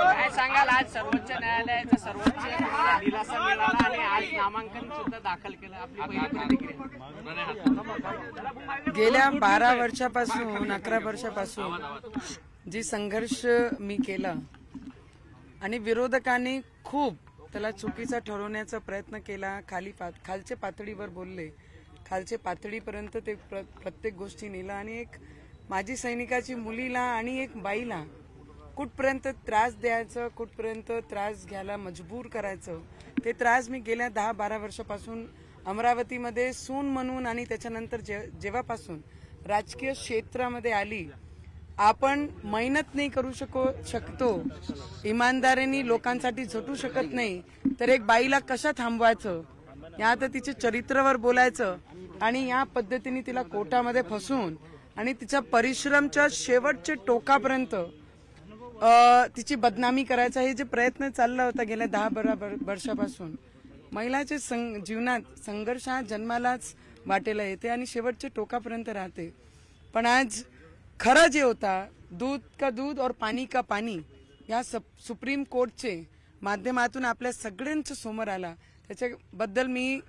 काय सांगाल, आज सर्वोच्च न्यायालयाचा सर्वोच्च दिलासा मिळाला आणि आज नामांकन सुद्धा दाखल केलं, आपली पहिली प्रतिक्रिया? गेल्या 12 वर्षापासून 11 वर्षापासून जी संघर्ष मी केला आणि विरोधकांनी खूप त्याला चुकीचा ठरवण्याचा प्रयत्न केला, खालच्या पातळीवर बोलले, खालच्या पातळीपर्यंत ते प्रत्येक गोष्टी नेला आणि एक माजी सैनिकाची मुलीला आणि एक बाईला कुठपर्यंत त्रास द्यायचं, कुठपर्यंत त्रास घ्यायला मजबूर करायचं, ते त्रास मी गेल्या 10-12 वर्षापासून अमरावतीमध्ये सून म्हणून आणि त्याच्यानंतर जेव्हापासून राजकीय क्षेत्रामध्ये आली, आपण मेहनत नाही करू शकतो, इमानदारीने लोकांसाठी झटू शकत नाही, तर एक बाईला कशा थांबवायचं, या तर तिच्या चरित्रावर बोलायचं आणि या पद्धतीने तिला कोर्टामध्ये फसवून आणि तिच्या परिश्रमच्या शेवटच्या टोकापर्यंत तिची बदनामी करायचा, हे जे प्रयत्न चालला होता गेल्या 10-12 वर्षापासून. महिलाच्या जीवनात संघर्ष हा जन्मालाच वाटेला येते आणि शेवटच्या टोकापर्यंत राहते. पण आज खरं जे होता, दूध का दूध और पाणी का पाणी, या सुप्रीम कोर्टचे माध्यमातून आपल्या सगळ्यांच्या समोर आला, त्याच्याबद्दल मी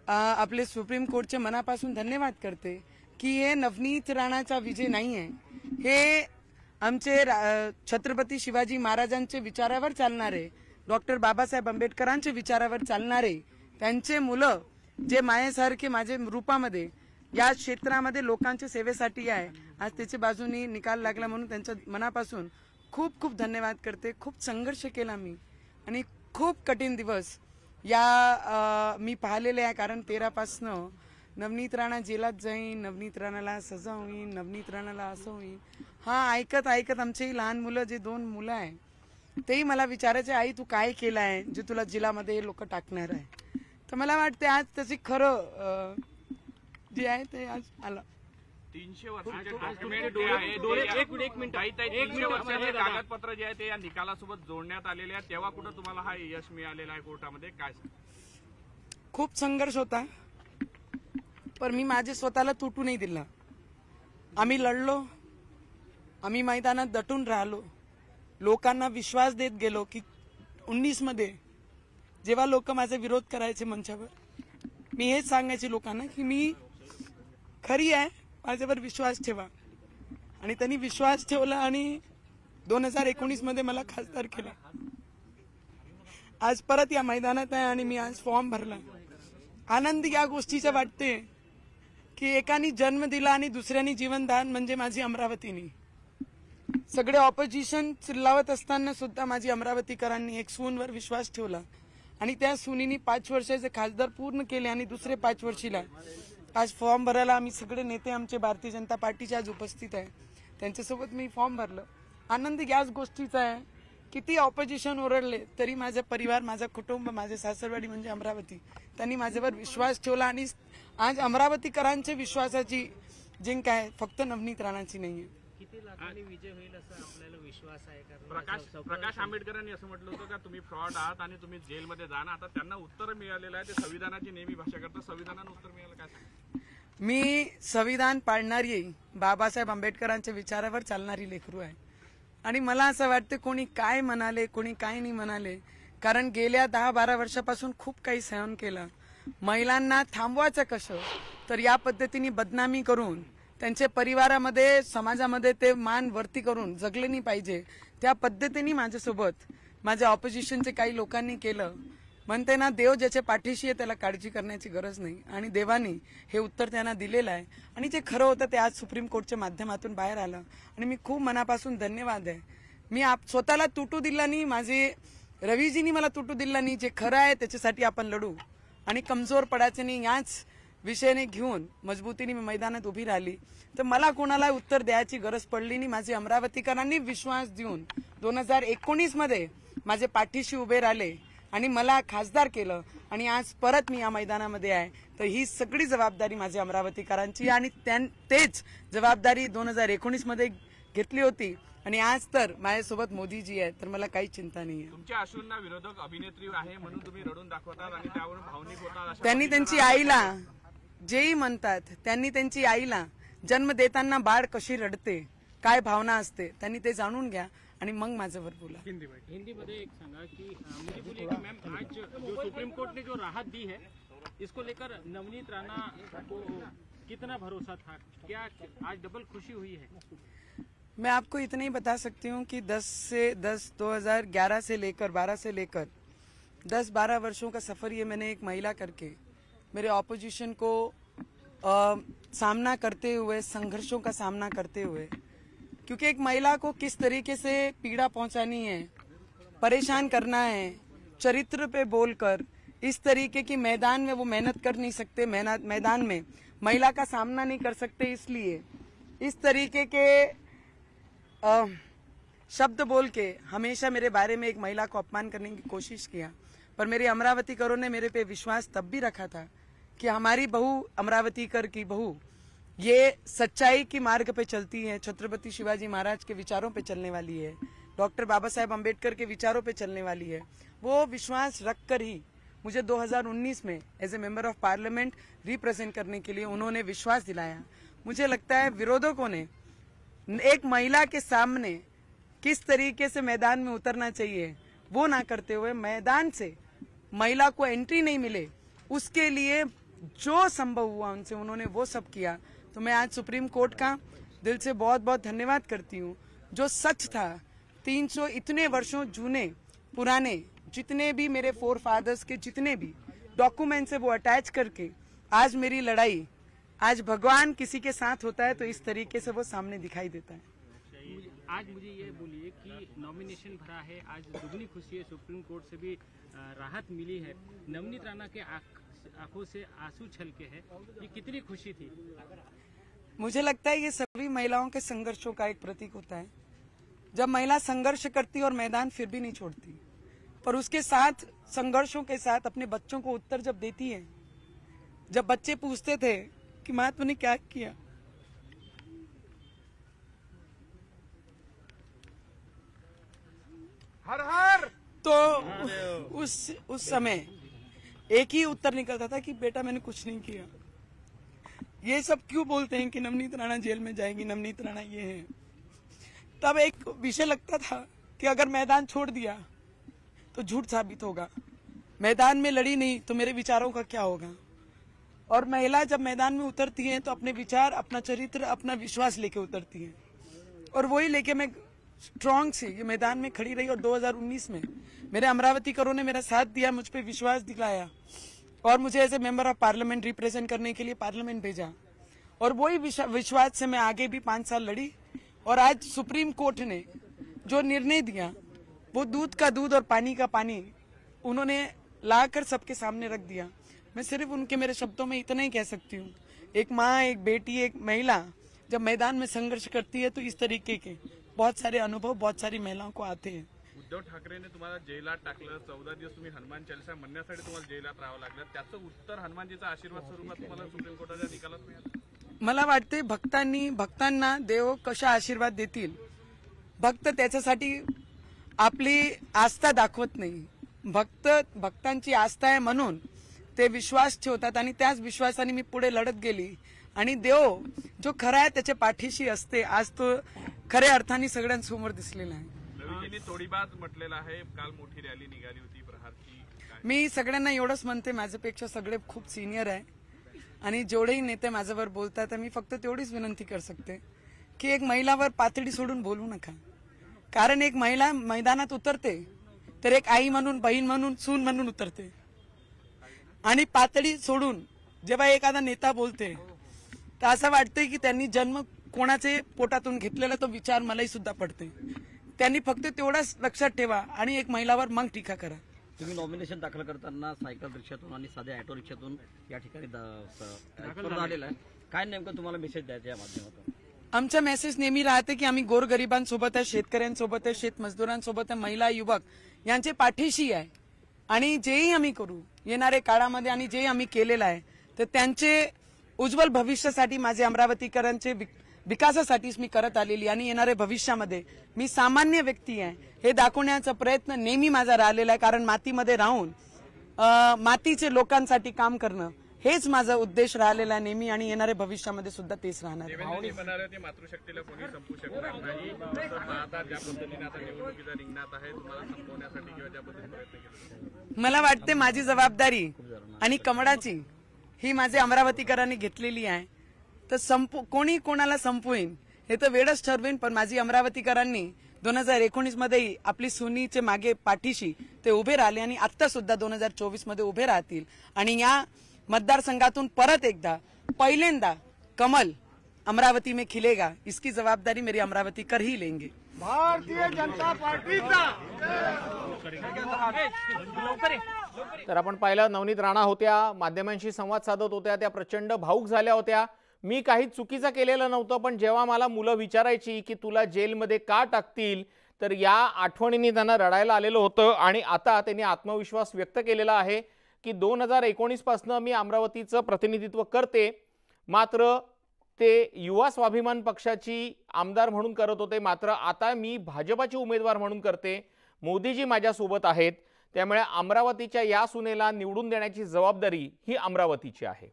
आपले सुप्रीम कोर्टचे मनापासून धन्यवाद करते की हे नवनीत राणाचा विजय नाही आहे, हे आमचे छत्रपती शिवाजी महाराजांचे विचारावर चालणारे, डॉक्टर बाबासाहेब आंबेडकरांचे विचारावर चालणारे, त्यांचे मुलं जे मायेसारखे माझे रूपामध्ये या क्षेत्रामध्ये लोकांच्या सेवेसाठी आहे, आज त्याच्या बाजूनी निकाल लागला म्हणून त्यांच्या मनापासून खूप खूप धन्यवाद करते. खूप संघर्ष केला मी आणि खूप कठीण दिवस या मी पाहिलेले आहे, कारण 13 पासनं नवनीत राणा जेलात जाईन, नवनीत राणाला सजा होईल, नवनीत राणाला असं होईल, हा ऐकत ऐकत आमचे लहान मुलं, जे 2 मुलं आहे, तेही मला विचारायचे, आई तू काय केलं आहे जे तुला जेलामध्ये लोक टाकणार आहे. तर मला वाटते आज त्याची खरं जे आहे ते आज आलं. 300 वर्षाचे कागदपत्र जे आहे ते या निकालासोबत जोडण्यात आलेले आहे, तेव्हा कुठं तुम्हाला हा यश मिळालेला आहे कोर्टामध्ये, काय? खूप संघर्ष होता, पण मी माझे स्वतःला तुटू नाही दिला. आम्ही लढलो, आम्ही मैदानात दटून राहिलो, लोकांना विश्वास देत गेलो की 19 मध्ये जेव्हा लोक माझा विरोध करायचे मंचावर, मी हेच सांगायचे लोकांना की मी खरी आहे, माझ्यावर विश्वास ठेवा. आणि त्यांनी विश्वास ठेवला आणि 2019 मध्ये मला खासदार केला. आज परत या मैदानात आहे आणि मी आज फॉर्म भरला. आनंद या गोष्टीचा वाटते की एकाने जन्म दिला आणि दुसऱ्याने जीवनदान, म्हणजे माझी अमरावतीनी. सगळे ऑपोजिशन चिल्लावत असताना सुद्धा माझी अमरावतीकरांनी एक सूनवर विश्वास ठेवला आणि त्या सुनीनी 5 वर्षाचे खासदार पूर्ण केले आणि दुसरे 5 वर्षीला आज फॉर्म भरायला आम्ही सगळे नेते आमचे भारतीय जनता पार्टीचे आज उपस्थित आहे, त्यांच्यासोबत मी फॉर्म भरलं. आनंद याच गोष्टीचा आहे, किती ऑपोजिशन ओरडले तरी माझा परिवार, माझा कुटुंब, माझे सासरवाडी म्हणजे अमरावती, त्यांनी माझ्यावर विश्वास ठेवला आणि आज अमरावतीकरांच्या विश्वासाची जिंक आहे, फक्त नवनीत राणाची नाहीये. किती लाखांनी विजय होईल असं आपल्याला विश्वास आहे? प्रकाश आंबेडकरांनी असं म्हटलं होतं का तुम्ही फ्रॉड आहात आणि तुम्ही जेलमध्ये जाणार, आता त्यांना उत्तर मिळालेलं आहे, ते संविधानाची नेहमी भाषा करतात, संविधानानं उत्तर मिळालं काय? मी संविधान पाळणारी, बाबासाहेब आंबेडकरांच्या विचारावर चालणारी लेकरू आहे आणि मला असं वाटतं कोणी काय म्हणाले, कोणी काय नाही म्हणाले, कारण गेल्या 10-12 वर्षापासून खूप काही सहन केलं. महिलांना थांबवायचं कसं, तर या पद्धतीने बदनामी करून त्यांच्या परिवारामध्ये, समाजामध्ये ते मान वरती करून जगले नाही पाहिजे, त्या पद्धतीने माझ्यासोबत माझ्या ऑपोजिशनचे काही लोकांनी केलं. म्हणते ना, देव ज्याच्या पाठीशी आहे त्याला काळजी करण्याची गरज नाही, आणि देवानी हे उत्तर त्यांना दिलेलं आहे आणि जे खरं होतं ते आज सुप्रीम कोर्टच्या माध्यमातून बाहेर आलं आणि मी खूप मनापासून धन्यवाद आहे. मी स्वतःला तुटू दिला नाही, माझे रवीजींनी मला तुटू दिला नाही, जे खरं आहे त्याच्यासाठी आपण लढू आणि कमजोर पडायचं नाही, याच विषयाने घेऊन मजबूतीने मी मैदानात उभी राहिली. तर मला कोणाला उत्तर द्यायची गरज पडली नाही. माझे अमरावतीकरांनी विश्वास देऊन 2019 मध्ये माझे पाठीशी उभे राहिले आणि मला खासदार केलं आणि आज परत मी या मैदानामध्ये आहे. तर ही सगळी जबाबदारी माझ्या अमरावतीकरांची आणि तेच जबाबदारी 2019 मध्ये घेतली होती आणि आज तर माझ्यासोबत मोदीजी आहेत, तर मला काही चिंता नाही आहे. तुमच्या अश्रूंना विरोधक अभिनेत्री आहे म्हणून तुम्ही रडून दाखवतात आणि त्यावरून भावनिक होतात. त्यांनी त्यांची आईला जेही म्हणतात त्यांनी त्यांची आईला जन्म देताना बाळ कशी रडते, काय भावना असते, त्यांनी ते जाणून घ्या आणि मग माझ्यावर बोला. हिंदी मध्ये एक सांगा की मुझे बोलिए कि मैम आज जो सुप्रीम कोर्ट ने जो राहत दी है इसको लेकर नवनीत राणा को कितना भरोसा था, क्या आज डबल खुशी हुई है? मैं आपको इतना ही बता सकती हूँ कि 2011 से लेकर 12 से लेकर 10-12 वर्षों का सफर ये मैंने एक महिला करके मेरे ऑपोजिशन को सामना करते हुए, संघर्षों का सामना करते हुए, क्योंकि एक महिला को किस तरीके से पीड़ा पहुंचानी है, परेशान करना है, चरित्र पे बोलकर इस तरीके की मैदान में वो मेहनत कर नहीं सकते, मैदान में महिला का सामना नहीं कर सकते, इसलिए इस तरीके के शब्द बोल के हमेशा मेरे बारे में एक महिला को अपमान करने की कोशिश किया. पर मेरी अमरावती करों ने मेरे पे विश्वास तब भी रखा था कि हमारी बहू, अमरावती कर की बहू, ये सच्चाई की मार्ग पे चलती है, छत्रपति शिवाजी महाराज के विचारों पे चलने वाली है, डॉक्टर बाबा साहेब अम्बेडकर के विचारों पे चलने वाली है. वो विश्वास रखकर ही मुझे 2019 में as a member of parliament represent करने के लिए उन्होंने विश्वास दिलाया. मुझे लगता है विरोधकों ने एक महिला के सामने किस तरीके से मैदान में उतरना चाहिए वो ना करते हुए, मैदान से महिला को एंट्री नहीं मिले उसके लिए जो संभव हुआ उनसे उन्होंने वो सब किया. तो मैं आज सुप्रीम कोर्ट का दिल से बहुत बहुत धन्यवाद करती हूँ. जो सच था, 300 इतने वर्षों जूने पुराने जितने भी मेरे फोर फादर्स के जितने भी डॉक्यूमेंट्स है वो अटैच करके आज मेरी लड़ाई, आज भगवान किसी के साथ होता है तो इस तरीके से वो सामने दिखाई देता है. आज मुझे ये बोलिए कि नॉमिनेशन भरा है, आज दुगनी खुशी है, सुप्रीम कोर्ट से भी राहत मिली है, नवनीत राणा के आंखों से आंसू छलके हैं, ये कितनी खुशी थी? मुझे लगता है ये सभी महिलाओं के संघर्षों का एक प्रतीक होता है. जब महिला संघर्ष करती और मैदान फिर भी नहीं छोड़ती, पर उसके साथ संघर्षों के साथ अपने बच्चों को उत्तर जब देती है, जब बच्चे पूछते थे कि माँ तूने क्या किया, हर हर, तो उस समय एक ही उत्तर निकलता था कि बेटा मैंने कुछ नहीं किया. ये सब क्यों बोलते हैं कि नवनीत राणा जेल में जाएगी, नवनीत राणा ये है. तब एक विषय लगता था कि अगर मैदान छोड़ दिया तो झूठ साबित होगा, मैदान में लड़ी नहीं तो मेरे विचारों का क्या होगा. और महिला जब मैदान में उतरती है तो अपने विचार, अपना चरित्र, अपना विश्वास लेके उतरती है, और वही लेके मैं स्ट्रांग से ये मैदान में खड़ी रही. और 2019 में मेरे अमरावती करों ने मेरा साथ दिया, मुझ पे विश्वास दिलाया और मुझे as a member of parliament represent करने के लिए पार्लियामेंट भेजा. और वही विश्वास से मैं आगे भी 5 साल लड़ी. और आज सुप्रीम कोर्ट ने जो निर्णय दिया वो दूध का दूध और पानी का पानी उन्होंने लाकर सबके सामने रख दिया. मैं सिर्फ उनके मेरे शब्दों में इतना ही कह सकती हूँ, एक माँ, एक बेटी, एक महिला जब मैदान में संघर्ष करती है तो इस तरीके के बहुत सारे अनुभव बहुत सारी महिलाओं को आते हैं. उद्धव ठाकरेने तुम्हाला जेलात टाकलं, 14 दिवस तुम्ही हनुमान चालीसा म्हणण्यासाठी तुम्हाला जेलात राहावं लागलं, त्याचं उत्तर हनुमानजीचा आशीर्वाद स्वरूपात तुम्हाला सुप्रीम कोर्टाच्या निकालात मिळालं. मला वाटते भक्तांना देव कशा आशीर्वाद देतील, भक्त त्याच्यासाठी आपली आस्था दाखवत नाही. भक्तांची आस्था आहे म्हणून ते विश्वास ठेवतात आणि त्याच विश्वासाने मी पुढे लढत गेली आणि देव जो खरा आहे त्याच्या पाठीशी असते. आज तो खऱ्या अर्थाने सगळ्यांसमोर दिसलेला आहे. रवीजींनी तोडीबाज म्हटलेलं आहे, काल मोठी रॅली निघाली होती प्रहारची. मी सगळ्यांना एवढंच म्हणते, माझ्यापेक्षा सगळे खूप सिनियर आहे आणि जेवढेही नेते माझ्यावर बोलतात मी फक्त तेवढीच विनंती कर सकते की एक महिलावर पातळी सोडून बोलू नका. कारण एक महिला मैदानात उतरते तर एक आई म्हणून, बहीण म्हणून, सून म्हणून उतरते. आणि पातळी सोडून जेव्हा एखादा नेता बोलते तर असं वाटतंय की त्यांनी जन्म कोणाचे पोटातून घेतलेला तो विचार मलाही सुद्धा पडते. त्यांनी फक्त तेवढाच लक्षात ठेवा आणि एक महिलावर मग टीका करा. तुम्ही नॉमिनेशन दाखल करताना सायकल रिक्षातून आणि साध्या ऑटो रिक्षातून या ठिकाणी झालेला आहे, काय नेमकं तुम्हाला मेसेज द्यायचा या माध्यमातून? आमचा मेसेज नेहमी राहते की आम्ही गोरगरिबांसोबत आहे, शेतकऱ्यांसोबत आहे, शेतमजदुरांसोबत आहे, महिला, युवक यांचे पाठीशी आहे. आणि जेही आम्ही करू येणाऱ्या काळामध्ये आणि जे आम्ही केलेलं आहे तर त्यांचे उज्ज्वल भविष्यासाठी, माझे अमरावतीकरांचे विकासासाठीच मी करत आलेली आणि येणाऱ्या भविष्यामध्ये मी सामान्य व्यक्ती आहे हे दाखवण्याचा प्रयत्न नेहमी माझा राहिलेला आहे. कारण मातीमध्ये राहून मातीचे लोकांसाठी काम करणं हेच माझा उद्देश राहिलेला आहे नेहमी आणि येणाऱ्या भविष्यामध्ये सुद्धा तेच राहणार आहे. देवेंद्रजी म्हणाले ते मातृशक्तीला कोणी संपू शकणार नाही. तसं पाहता ज्या पद्धतीने आता निवडणुकीचा रिंगणात आहे, तुम्हाला संपवण्यासाठी किंवा ज्या पद्धतीने प्रयत्न केले, मला वाटते माझी जबाबदारी आणि कमळाची ही माझे अमरावतीकरांनी घेतलेली आहे. तर कोणी कोणाला संपवेन हे तर वेळच ठरवेन, पण माझी अमरावतीकरांनी 2019 मध्ये आपली सुनीचे मागे पाठीशी ते उभे राहिले आणि आता सुद्धा 2024 मध्ये उभे राहतील आणि या मतदारसंघातून परत एकदा पहिल्यांदा कमल अमरावती में खिलेगा, इसकी जवाबदारी मेरी अमरावती कर ही लेंगे. भारतीय जनता पार्टीचा तर आपण पाहिलं नवनीत राणा होत्या, माध्यमांशी संवाद साधत होत्या, त्या प्रचंड भावूक झाल्या होत्या. मी काही चुकीचं केलेलं नव्हतं, पण जेव्हा मला मुलं विचारायची की तुला जेलमध्ये का टाकतील, तर या आठवणींनी त्यांना रडायला आलेलं होतं. आणि आता त्यांनी आत्मविश्वास व्यक्त केलेला आहे की 2019 पासून मी अमरावतीचं प्रतिनिधित्व करते, मात्र ते युवा स्वाभिमान पक्षाची आमदार म्हणून करत होते, मात्र आता मी भाजपाची उमेदवार म्हणून करते. मोदीजी माझ्यासोबत आहेत, त्यामुळे अमरावतीच्या या सुनेला निवडून देण्याची जबाबदारी ही अमरावतीची आहे.